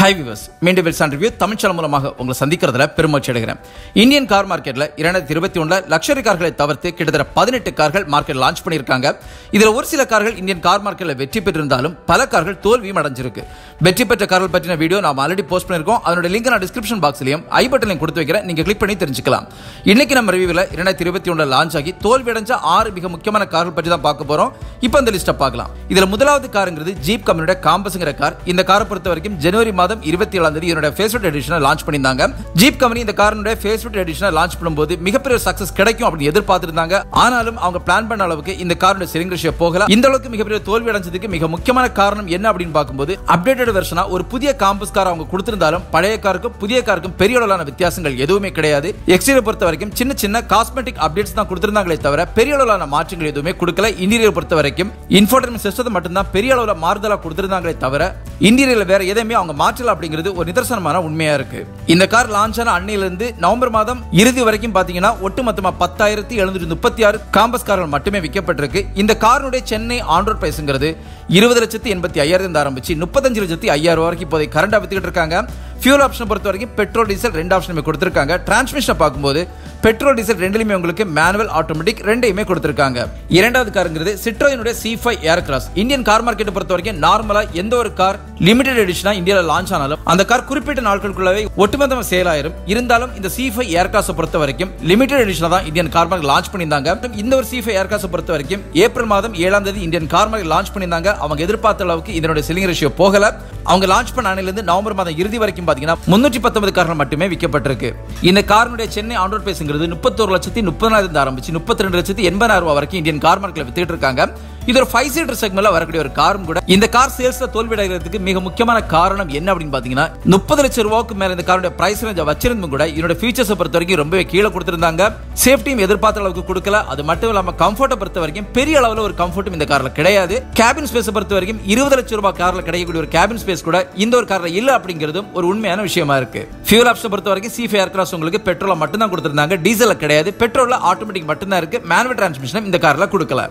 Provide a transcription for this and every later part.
Hi viewers, மீண்டும் வெல்சான் review Tamil channel மூலமாக உங்களை சந்திக்கிறதுல பெருமகிழ்ச்சி அடைகிறேன். இந்தியன் கார் மார்க்கெட்ல 2021ல லக்ஸரி கார்களை தவிர்த்து கிட்டத்தட்ட 18 கார்கள் மார்க்கெட் லான்ச் பண்ணிருக்காங்க. இதுல ஒரு சில கார்கள் இந்தியன் கார் மார்க்கெட்ல வெற்றி பெற்றிருந்தாலும் பல கார்கள் தோல்வியும் அடைஞ்சிருக்கு. வெற்றி பெற்ற கார்கள் பற்றின வீடியோ நாம ஆல்ரெடி போஸ்ட் பண்ணிருக்கோம். அதோட லிங்க் நான் டிஸ்கிரிப்ஷன் பாக்ஸ்லயும் ஐ பட்டன்லயும் கொடுத்து வைக்கிறேன். நீங்க கிளிக் பண்ணி தெரிஞ்சுக்கலாம். இன்னைக்கு நம்ம ரிவ்யூல 2021ல லான்ச் ஆகி தோல்வி அடைஞ்ச 6 மிக முக்கியமான கார்கள் பற்றி தான் பார்க்க போறோம். இப்போ அந்த லிஸ்ட்டை பார்க்கலாம். இதுல முதலாவது காருங்கிறது ஜீப் கம்பெனியோட காம்பஸ்ங்கிற கார். இந்த காரை பொறுத்த வரைக்கும் ஜனவரி மாதம் 27 இதனுடைய ஃபேஸ்புக் எடிஷனை லான்ச் பண்ணிருந்தாங்க. ஜீப் கம்பெனி இந்த காரினுடைய ஃபேஸ்புக் எடிஷனை லான்ச் பண்ணும்போது மிகப்பெரிய சக்சஸ் கிடைக்கும் அப்படின்னு எதிர்பார்த்திருந்தாங்க. ஆனாலும் அவங்க பிளான் பண்ண அளவுக்கு இந்த காரோட செல்லிங் ரேஷியோ போகல. இந்த அளவுக்கு மிகப்பெரிய தோல்வி அடைஞ்சதுக்கு மிக முக்கியமான காரணம் என்ன அப்படின்னு பார்க்கும்போது அப்டேட்டட் வெர்ஷனா ஒரு புதிய காம்பஸ் கார் அவங்க கொடுத்திருந்தாலும் பழைய காருக்கும் புதிய காருக்கும் பெரிய அளவிலான வித்தியாசங்கள் எதுவுமே கிடையாது. எக்ஸ்டீரியர் பொறுத்த வரைக்கும் சின்ன சின்ன காஸ்மெட்டிக் அப்டேட்ஸ் தான் கொடுத்திருந்தாங்களே தவிர பெரிய அளவிலான மாற்றங்கள் எதுவுமே கொடுக்கல. இன்டீரியர் பொறுத்த வரைக்கும் இன்ஃபோடெயின்மென்ட் சிஸ்டத்தை மட்டும் தான் பெரிய அளவுல மாறுதலா கொடுத்திருந்தாங்களே தவிர இன்டீரியர்ல வேற எதையுமே அவங்க மாற்றல அப்படிங்கிறது ஒரு நிதர்சனமான உண்மையா இருக்கு. இந்த கார் லான்ச் ஆன அன்னையிலிருந்து நவம்பர் மாதம் இறுதி வரைக்கும் பாத்தீங்கன்னா ஒட்டுமொத்தமா 10,736 காம்பஸ் கார்கள் மட்டுமே விற்கப்பட்டிருக்கு. இந்த காருடைய சென்னை ஆன் ரோட் பிரைஸ்ங்கிறது 20,85,000 ஆரம்பிச்சு 35,05,000 வரைக்கும் இப்போதை கரண்டா வித்துக்கிட்டு இருக்காங்க. ஃபியூல் ஆப்ஷன் பொறுத்த வரைக்கும் பெட்ரோல் டீசல் ரெண்டு ஆப்ஷனுமே கொடுத்திருக்காங்க. டிரான்ஸ்மிஷன் பார்க்கும்போது பெட்ரோல் டீசல் ரெண்டுலயுமே உங்களுக்கு மேனுவல் ஆட்டோமேட்டிக் ரெண்டையுமே கொடுத்திருக்காங்க. இரண்டாவது காருங்கிறது சிட்ரோயினுடைய C5 ஏர் கிராஸ். இந்தியன் கார் மார்க்கெட் பொறுத்த வரைக்கும் நார்மலா எந்த ஒரு கார் லிமிடெட் எடிஷனா இந்தியால லான்ச் ஆனாலும் அந்த கார் குறிப்பிட்ட நாட்களுக்குள்ளவே ஒட்டுமொத்தமா சேல் ஆயிரும். இருந்தாலும் இந்த C5 ஏர் கிராஸ் பொறுத்த வரைக்கும் லிமிடெட் எடிஷனா தான் இந்தியன் கார் மார்க்கெட் லான்ச் பண்ணிருந்தாங்க. இந்த ஒரு C5 ஏர் கிராஸ் பொறுத்த வரைக்கும் ஏப்ரல் மாதம் 7ஆம் தேதி இந்தியன் கார் மார்க்கெட் லான்ச் பண்ணிருந்தாங்க. அவங்க எதிர்பார்த்த அளவுக்கு இதனுடைய செல்லிங் ரேஷியோ போகல. அவங்க லான்ச் பண்ண அன்னையிலிருந்து நவம்பர் மாதம் இறுதி வரைக்கும் பாத்தீங்கன்னா 319 கார்கள் மட்டுமே விற்கப்பட்டிருக்கு. இந்த காருடைய சென்னை ஆன் ரோட் பிரைஸ்ங்கிறது 31,30,000 ஆரம்பிச்சு 32,80,000 வரைக்கும் இந்தியன் கார் மார்க்கெட்ல வித்துட்டு இருக்காங்க. இது ஒரு 5 சீட்டர் செக்மென்ட்ல வரக்கூடிய ஒரு காரும் கூட. இந்த கார் சேல்ஸ்ல தோல்வி அடைகிறதுக்கு மிக முக்கியமான காரணம் என்ன அப்படின்னு பாத்தீங்கன்னா 30 லட்சம் ரூபாய்க்கு மேல இந்த காரோட பிரைஸ் ரேஞ்ச் வச்சிருந்தும் கூட இதோட ஃபீச்சர்ஸ் பொறுத்த வரைக்கும் ரொம்பவே கீழே கொடுத்திருந்தாங்க. சேஃப்டியும் எதிர்பார்த்த அளவுக்கு கொடுக்கல. அது மட்டும் இல்லாம கம்ஃபர்ட்டை பொறுத்த வரைக்கும் பெரிய அளவுல ஒரு கம்ஃபர்ட்டும் இந்த கார்ல கிடையாது. கேபின் ஸ்பேஸ் பொறுத்த வரைக்கும் 20 லட்சம் ரூபாய் கார்ல கிடைக்கக்கூடிய ஒரு கேபின் ஸ்பேஸ் கூட இந்த ஒரு கார்ல இல்ல அப்படிங்கிறதும் ஒரு உண்மையான விஷயமா இருக்கு. ஃபியூல் ஆப்ஷன் பொறுத்த வரைக்கும் C5 ஏர் கிராஸ் உங்களுக்கு பெட்ரோல மட்டும் தான் கொடுத்திருந்தாங்க. டீசல் கிடையாது. பெட்ரோல்ல ஆட்டோமேட்டிக் மட்டும் தான் இருக்கு. மேனுவல் டிரான்ஸ்மிஷன் இந்த கார்ல கொடுக்கல.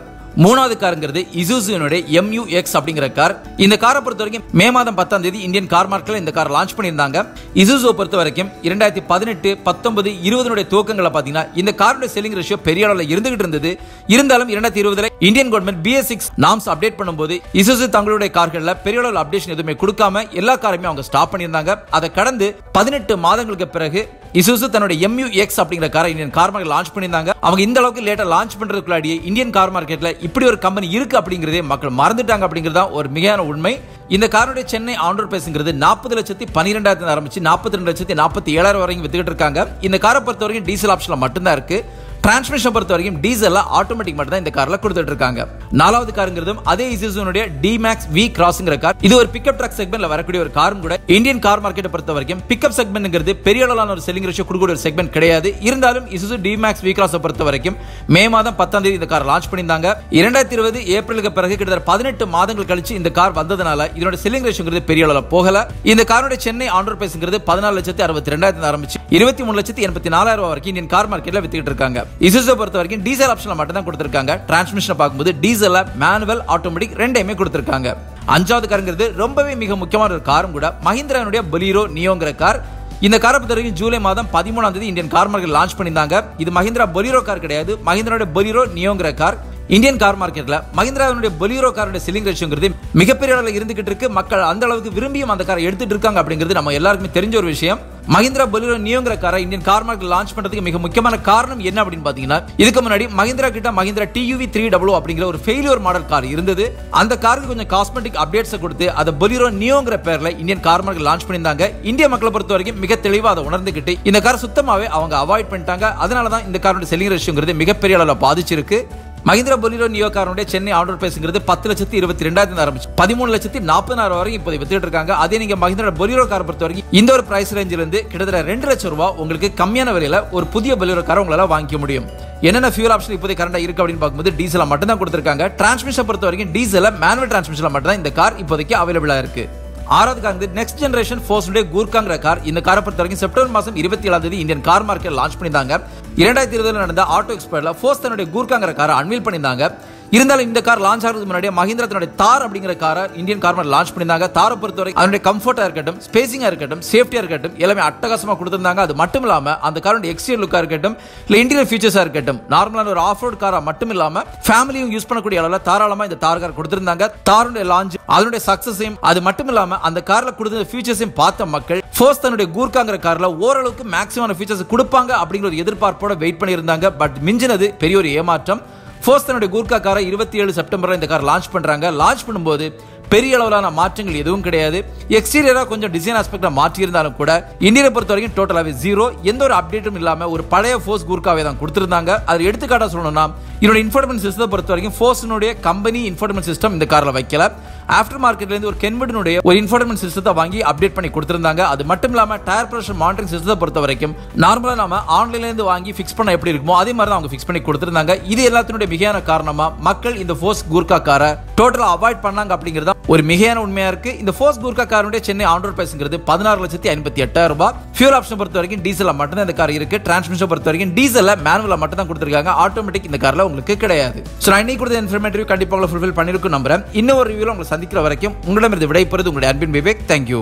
மூணாவது காருங்கிறது இசுசுனுடைய MU-X அப்படிங்கிற கார். இந்த காரை பொறுத்த வரைக்கும் மே மாதம் 10ஆம் தேதி இந்தியன் கார் மார்க்கெட்ல இந்த கார் லான்ச் பண்ணியிருந்தாங்க. இசுசு பொறுத்த வரைக்கும் 2018, 19, 20 துவக்கங்களை பாத்தீங்கன்னா இந்த காரோட செல்லிங் ரேஷியோ பெரிய அளவுல இருந்துகிட்டு இருந்தது. இருந்தாலும் 2020 Indian government BS6 norms update பண்ணும்போது இசுசு தங்களுடைய கார்கள்ல பெரிய அளவுல அப்டேஷன் எதுவுமே கொடுக்காம எல்லா காரையுமே அவங்க ஸ்டாப் பண்ணியிருந்தாங்க. அதை கடந்து 18 மாதங்களுக்கு பிறகு இசுசு தன்னுடைய MU-X அப்படிங்கிற காரை இந்தியன் கார் மார்க்கெட் லான்ச் பண்ணியிருந்தாங்க. அவங்க இந்த அளவுக்கு லேட்டா லான்ச் பண்றதுக்குள்ளாடியே இந்தியன் கார் மார்க்கெட்ல இப்படி ஒரு கம்பெனி இருக்கு அப்படிங்கறதே மக்கள் மறந்துட்டாங்க அப்படிங்கறத ஒரு மிகையான உண்மை. இந்த காரோட சென்னை ஆன் ரோட் பிரைஸ்ங்கிறது 40,12,000 ஆரம்பிச்சு 42,47,000 வரைக்கும் வித்துக்கிட்டு இருக்காங்க. இந்த காரை பொறுத்த வரைக்கும் டீசல் ஆப்ஷன்ல மட்டும்தான் இருக்கு. டிரான்ஸ்மிஷன் பொறுத்த வரைக்கும் டீசல்ல ஆட்டோமேட்டிக் மட்டும் தான் இந்த கார்ல கொடுத்துட்டு இருக்காங்க. நாலாவது காருங்கிறதும் அதே இசுசுனுடைய D-Max V கிராஸ்ங்கிற கார். இது ஒரு பிக்கப் ட்ரக் செக்மென்ட்ல வரக்கூடிய ஒரு காரும் கூட. இந்தியன் கார் மார்க்கெட்டை பொறுத்த வரைக்கும் பிக்கப் செக்மென்ட்ங்கிறது பெரிய அளவிலான ஒரு செல்லிங் ரேஷியோ கொடுக்கக்கூடிய ஒரு செக்மென்ட் கிடையாது. இருந்தாலும் இசுசு D-Max V கிராஸ் பொறுத்த வரைக்கும் மே மாதம் 10ஆம் தேதி இந்த கார் லான்ச் பண்ணியிருந்தாங்க. 2020 ஏப்ரலுக்கு பிறகு கிட்டத்தட்ட 18 மாதங்கள் கழிச்சு இந்த கார் வந்ததனால இதோட செல்லிங் ரேஷியோங்கிறது பெரிய அளவுல போகல. இந்த காரோட சென்னை ஆன் ரோட் பிரைஸ்ங்கிறது 14,62,000 ஆரம்பிச்சு 23,84,000 வரைக்கும் இந்தியன் கார் மார்க்கெட்ல வித்துக்கிட்டு இருக்காங்க. இசுசு பொறுத்த வரைக்கும் டீசல் ஆப்ஷன்ல மட்டும் தான் கொடுத்திருக்காங்க. டிரான்ஸ்மிஷன் பார்க்கும்போது டீசல்ல மேனுவல் ஆட்டோமேட்டிக் ரெண்டையுமே கொடுத்திருக்காங்க. அஞ்சாவது காருங்கிறது ரொம்பவே மிக முக்கியமான ஒரு காரும் கூட. மஹிந்திராவுடைய பொலிரோ நியோங்கிற கார். இந்த காரை பொறுத்த வரைக்கும் ஜூலை மாதம் 13ஆம் தேதி இந்தியன் கார் மார்க்கெட் லான்ச் பண்ணியிருந்தாங்க. இது மஹிந்திரா பொலிரோ கார் கிடையாது. மஹிந்திராவுடைய பொலிரோ நியோங்கிற கார். இந்தியன் கார் மார்க்கெட்ல மஹிந்திராவுடைய பொலிரோ காரோட செல்லிங் ரேஷியோங்கிறது மிகப்பெரிய அளவில் இருந்துகிட்டு இருக்கு. மக்கள் அந்த அளவுக்கு விரும்பியும் அந்த காரை எடுத்துட்டு இருக்காங்க அப்படிங்கிறது நம்ம எல்லாருக்குமே தெரிஞ்ச ஒரு விஷயம். மஹிந்திரா பொலிரோ நியோங்கிற காரை இந்தியன் கார் மார்க்கெட் லான்ச் பண்றதுக்கு மிக முக்கியமான காரணம் என்ன அப்படின்னு பாத்தீங்கன்னா இதுக்கு முன்னாடி மஹிந்திரா கிட்ட மஹிந்திரா TUV 300 அப்படிங்கிற ஒரு ஃபெயிலியர் மாடல் கார் இருந்தது. அந்த காருக்கு கொஞ்சம் காஸ்மெட்டிக் அப்டேட்ஸ் கொடுத்து அதை பொலிரோ நியோங்கிற பேர்ல இந்தியன் கார் மார்க்கெட் லான்ச் பண்ணியிருந்தாங்க. இந்திய மக்களை பொறுத்த வரைக்கும் மிக தெளிவா அதை உணர்ந்துகிட்டு இந்த கார் சுத்தமாவே அவங்க அவாய்ட் பண்ணிட்டாங்க. அதனாலதான் இந்த காரோட செல்லிங் ரேஷியோங்கிறது மிகப்பெரிய அளவில் பாதிச்சிருக்கு. மஹிந்திரா பொலிரோ நியோ காரோட சென்னை ஆன் ரோட் பிரைஸ்ங்கிறது 10,22,200 ஆரம்பிச்சு 13,40,000 வரைக்கும் இப்போதை வித்துட்டு இருக்காங்க. அதே நீங்க மஹிந்திரா பொலிரோ காரை பொறுத்த வரைக்கும் இந்த ஒரு பிரைஸ் ரேஞ்சில இருந்து கிட்டத்தட்ட 2 லட்சம் ரூபாய் உங்களுக்கு கம்மியான விலையில ஒரு புதிய பொலிரோ காரை உங்களால வாங்கிக்க முடியும். என்னென்ன ஃபியூல் ஆப்ஷன் இப்போதை கரண்டா இருக்கு அப்படின்னு பார்க்கும்போது டீசல் மட்டும் தான் கொடுத்திருக்காங்க. டிரான்ஸ்மிஷன் பொறுத்த வரைக்கும் டீசல்ல மேனுவல் டிரான்ஸ்மிஷன்ல மட்டும் தான் இந்த கார் இப்போதைக்கு அவைலபிளா இருக்கு. ஆறாவது கார் நெக்ஸ்ட் ஜெனரேஷன் ஃபோர்ஸ்னுடைய கூர்காங்கிற கார். இந்த காரை பொறுத்த வரைக்கும் செப்டம்பர் மாதம் 27ஆம் தேதி இந்தியன் கார் மார்க்கெட் லான்ச் பண்ணியிருந்தாங்க. 2020 நடந்த ஆட்டோ எக்ஸ்போல ஃபோர்ஸ் தன்னுடைய கூர்காங்கிற காரை அன்வீல் பண்ணியிருந்தாங்க. இருந்தாலும் இந்த கார் லான்ச் ஆகிறதுக்கு முன்னாடி மஹிந்திரா தன்னுடைய தார் அப்படிங்கிற காரை இந்தியன் கார் மார்க்கெட் லான்ச் பண்ணிருந்தாங்க. தாரை பொறுத்தவரை அதனுடைய கம்ஃபர்ட்டா இருக்கட்டும், ஸ்பேசிங்கா இருக்கட்டும், சேஃப்டியா இருக்கட்டும், எல்லாமே அட்டகாசமா கொடுத்திருந்தாங்க. அது மட்டும் இல்லாம அந்த காரோட எக்ஸ்டீரியர் லுக்கா இருக்கட்டும், இல்ல இன்டீரியர் ஃபீச்சர்ஸா இருக்கட்டும், நார்மலான ஒரு ஆஃப் ரோட் காரா மட்டும் இல்லாம ஃபேமிலியும் யூஸ் பண்ணக்கூடிய அளவுல தாராளமா இந்த தார் கார் கொடுத்திருந்தாங்க. தாருடைய லான்ச், அதனுடைய சக்சஸையும், அது மட்டும் இல்லாம அந்த கார்ல கொடுத்த ஃபீச்சர்ஸையும் பார்த்த மக்கள் ஃபோர்ஸ் தன்னுடைய கூர்காங்கிற கார்ல ஓரளவுக்கு மேக்ஸிமம் ஃபீச்சர்ஸ் கொடுப்பாங்க அப்படிங்கிற ஒரு எதிர்பார்ப்போட வெயிட் பண்ணியிருந்தாங்க. பட் மிஞ்சினது பெரிய ஒரு ஏமாற்றம். ஃபோர்ஸ் தன்னுடைய கூர்கா காரை 27 செப்டம்பர் இந்த கார் லான்ச் பண்றாங்க. லான்ச் பண்ணும்போது பெரிய அளவிலான மாற்றங்கள் எதுவும் கிடையாது. எக்ஸ்டீரியரா கொஞ்சம் டிசைன் ஆஸ்பெக்ட்ல மாற்றி இருந்தாலும் கூட இந்தியனை பொறுத்த வரைக்கும் டோட்டலாவே ஜீரோ, எந்த ஒரு அப்டேட்டும் இல்லாம ஒரு பழைய ஃபோர்ஸ் கூர்காவை தான் கொடுத்திருந்தாங்க. அது எடுத்துக்காட்டா சொல்லணும்னா இதோட இன்ஃபோர்டைன்மென்ட் சிஸ்டத்தை பொறுத்த வரைக்கும் ஃபோர்ஸ்னுடைய கம்பெனி இன்ஃபோர்டைன்மென்ட் சிஸ்டம் இந்த கார்ல வைக்கல. ஆஃப்டர் மார்க்கெட்ல இருந்து ஒரு கென்வுட்னுடைய ஒரு இன்ஃபோர்டைன்மென்ட் சிஸ்டத்தை வாங்கி அப்டேட் பண்ணி கொடுத்திருந்தாங்க. அது மட்டும் இல்லாம டயர் பிரஷர் மானிட்டரிங் சிஸ்டத்தை பொறுத்த வரைக்கும் நார்மலா நாம ஆன்லைன்ல இருந்து வாங்கி ஃபிக்ஸ் பண்ண எப்படி இருக்குமோ அதே மாதிரி தான் அவங்க ஃபிக்ஸ் பண்ணி கொடுத்திருந்தாங்க. இது எல்லாத்தினுடைய மிகையான காரணமா மக்கள் இந்த ஃபோர்ஸ் கூர்கா காரை டோட்டலா அவாய்ட் பண்ணாங்க அப்படிங்கிறது ஒரு மிகையான உண்மையா இருக்கு. இந்த ஃபோர்ஸ் கூர்கா காருடைய சென்னை ஆன் ரோட் பிரைஸ்ங்கிறது 16,58,000 ரூபாய். ஃபியூல் ஆப்ஷன் பொறுத்த வரைக்கும் டீசல்ல மட்டும் தான் இந்த கார் இருக்கு. டிரான்ஸ்மிஷன் பொறுத்த வரைக்கும் டீசல்ல மேனுவலா மட்டும் தான் கொடுத்திருக்காங்க. ஆட்டோமேட்டிக் இந்த கார்ல உங்களுக்கு கிடையாது. சோ நான் இன்னைக்கு கொடுத்த இன்ஃபர்மேட்டிவ் கண்டிப்பா உங்களை ஃபுல்ஃபில் பண்ணிருக்கும் நம்புறேன். இன்னொரு ரிவ்யூல உங்களை சந்திக்கிற வரைக்கும் உங்களிடமிருந்து விடைபெறுவது உங்களுடைய அன்பின் விவேக். தேங்க்யூ.